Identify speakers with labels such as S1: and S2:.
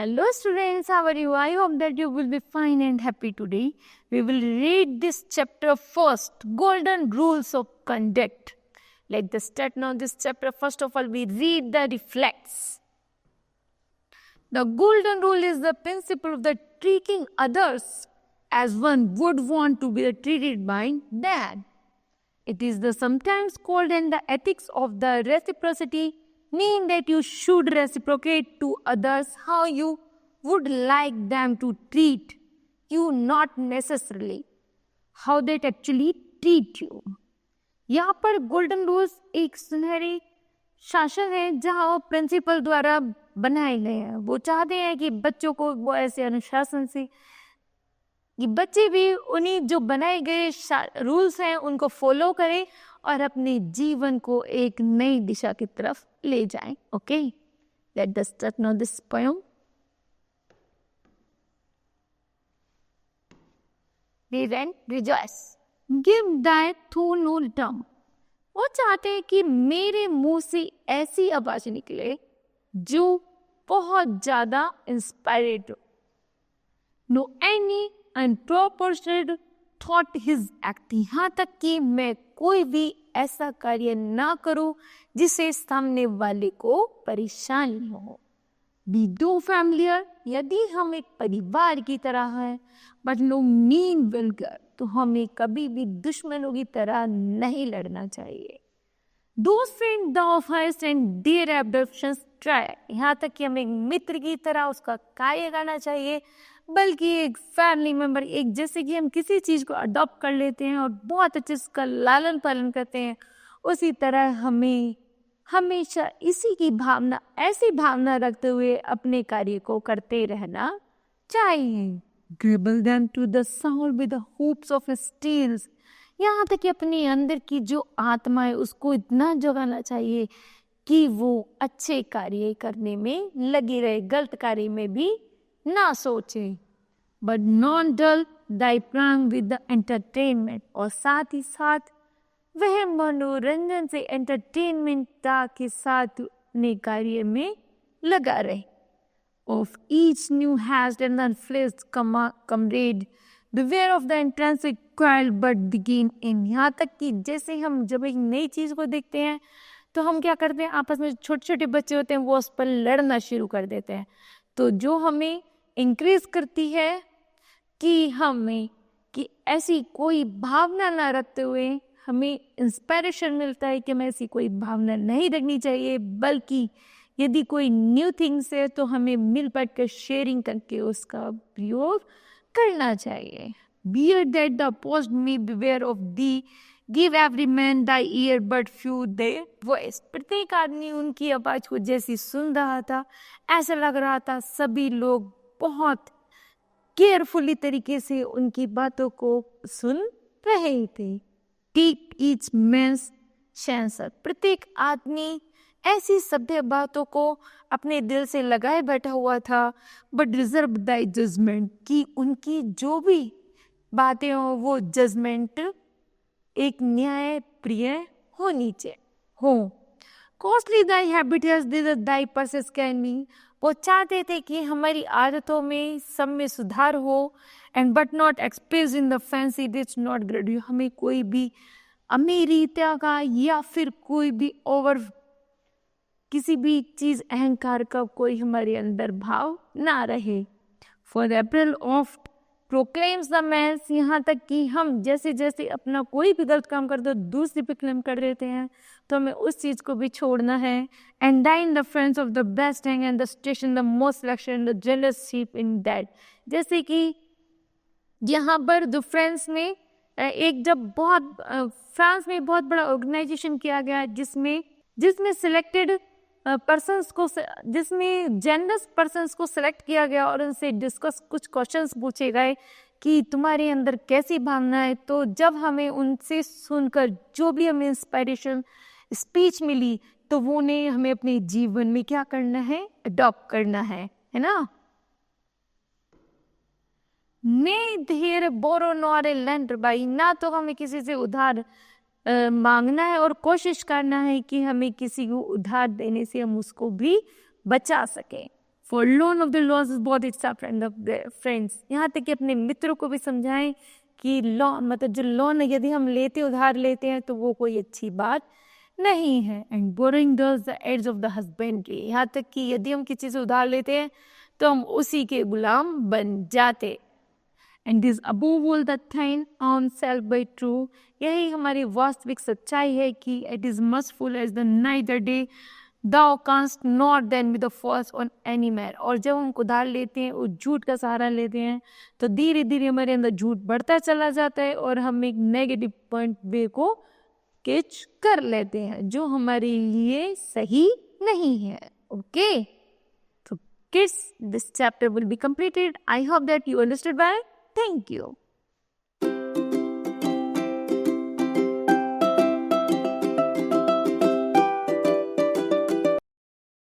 S1: Hello students, how are you? I hope that you will be fine and happy today. We will read this chapter first, Golden Rules of Conduct. Let's start now this chapter. First of all, we read the reflects. The golden rule is the principle of the treating others as one would want to be treated by them. It is the sometimes called and the ethics of the reciprocity, mean that you should reciprocate to others how you would like them to treat you, not necessarily how they actually treat you. यहाँ पर golden rules एक सुनहरी शासन है जहाँ वो principal द्वारा बनाए गए हैं। वो चाहते हैं कि बच्चों को वो ऐसे अनुशासन से कि बच्चे भी उन्हीं जो बनाए गए रूल्स हैं उनको फॉलो करें और अपने जीवन को एक नई दिशा की तरफ ले जाएं। Okay, let us start now this poem. Read and rejoice, give दाय थू नो रिटर्न। वो चाहते हैं कि मेरे मुंह से ऐसी आवाज निकले जो बहुत ज्यादा इंस्पायर्ड हो। No any unproportionate thought his act, यहाँ तक कि मैं कोई भी ऐसा कार्य ना करूं जिससे सामने वाले को परेशानी हो। बी डू फैमिलियर, यदि हम एक परिवार की तरह हैं, बट नो मीन विल्गर, तो हमें कभी भी दुश्मनों की तरह नहीं लड़ना चाहिए। Those friends thou hast and their adoptions try, यहाँ तक कि हमें एक मित्र की तरह उसका कार्य करना चाहिए, बल्कि एक फैमिली मेंबर, एक जैसे कि हम किसी चीज को अडॉप्ट कर लेते हैं और बहुत अच्छे से उसका लालन पालन करते हैं, उसी तरह हमें हमेशा इसी की भावना, ऐसी भावना रखते हुए अपने कार्य को करते रहना चाहिए। Gribble them to the soul with the hoops of steel, यहाँ तक कि अपने अंदर की जो आत्मा है उसको इतना जगाना चाहिए कि वो अच्छे कार्य करने में लगी रहे, गलत कार्य में भी ना सोचे। बट नॉट डल दाई प्राण विद द एंटरटेनमेंट, और साथ ही साथ वह मनोरंजन से एंटरटेनमेंट के साथ अपने कार्य में लगा रहे। Of each new hatched and unfledged comrade beware of the intrinsic quarrel but begin in, यहाँ तक कि जैसे हम जब एक नई चीज को देखते हैं तो हम क्या करते हैं, आपस में छोटे छोटे बच्चे होते हैं वो उस पर लड़ना शुरू कर देते हैं। तो जो हमें इंक्रीज करती है कि हमें कि ऐसी कोई भावना ना रखते हुए हमें इंस्पिरेशन मिलता है कि हमें ऐसी कोई भावना नहीं रखनी चाहिए, बल्कि यदि कोई न्यू थिंग्स है तो हमें मिल बैठ कर शेयरिंग करके उसका प्रयोग करना चाहिए। Bear that the opposed may beware of thee, give every man thy ear but few their voice, प्रत्येक आदमी उनकी आवाज को जैसी सुन रहा था, ऐसा लग रहा था सभी लोग बहुत केयरफुली तरीके से उनकी बातों को सुन रहे थे। Keep each man's answer, प्रत्येक आदमी ऐसी सभ्य बातों को अपने दिल से लगाए बैठा हुआ था, बट रिजर्व दाई जजमेंट, की उनकी जो भी बातें हो वो जजमेंट एक न्याय प्रिय होनी चाहिए हो। Costly Dai habits Dai Perseus can be, वो चाहते थे कि हमारी आदतों में सब में सुधार हो, and but not express in the fancy ditch not grade, हमें कोई भी अमीरियता का या फिर कोई भी ओवर किसी भी चीज अहंकार का कोई हमारे अंदर भाव ना रहे। For April of proclaims the man's, यहाँ तक कि हम जैसे जैसे अपना कोई भी गलत काम करते दूसरी पे क्लेम कर देते हैं, तो हमें उस चीज को भी छोड़ना है। And dine the friends of the best hang and the station the most selection the jealous sheep in that, जैसे कि यहाँ पर द फ्रेंड्स में एक जब बहुत फ्रांस में बहुत बड़ा ऑर्गेनाइजेशन किया गया जिसमें सिलेक्टेड पर्सन्स को, जिसमें जेनरस पर्सन्स को सिलेक्ट किया गया और उनसे डिस्कस कुछ क्वेश्चंस पूछे गए कि तुम्हारे अंदर कैसी भावना है। तो जब हमें उनसे सुनकर जो भी हमें इंस्पायरेशन स्पीच मिली तो वो ने हमें अपने जीवन में क्या करना है, अडॉप्ट करना है ना। ने धीर बोरो नॉर लेंडर बाई, ना तो हमें किसी से उधार मांगना है और कोशिश करना है कि हमें किसी को उधार देने से हम उसको भी बचा सकें। Loan of the loss is बहुत it's friend of the friends. यहाँ तक कि अपने मित्रों को भी समझाएं कि लोन मतलब जो लोन यदि हम उधार लेते हैं तो वो कोई अच्छी बात नहीं है। And boring does the ads of the husbandry, यहाँ तक कि यदि हम किसी से उधार लेते हैं तो हम उसी के गुलाम बन जाते। And this above all to thine own self be true, यही हमारी वास्तविक सच्चाई है कि it is must follow as the night the day thou canst not then be the first on any man। और जब हम उधार लेते हैं, उस झूठ का सहारा लेते हैं, तो धीरे धीरे हमारे अंदर झूठ बढ़ता चला जाता है और हम एक नेगेटिव पॉइंट वे को कैच कर लेते हैं जो हमारे लिए सही नहीं है। ओके, तो kids, this chapter will be completed। I hope that you understood well। Thank you।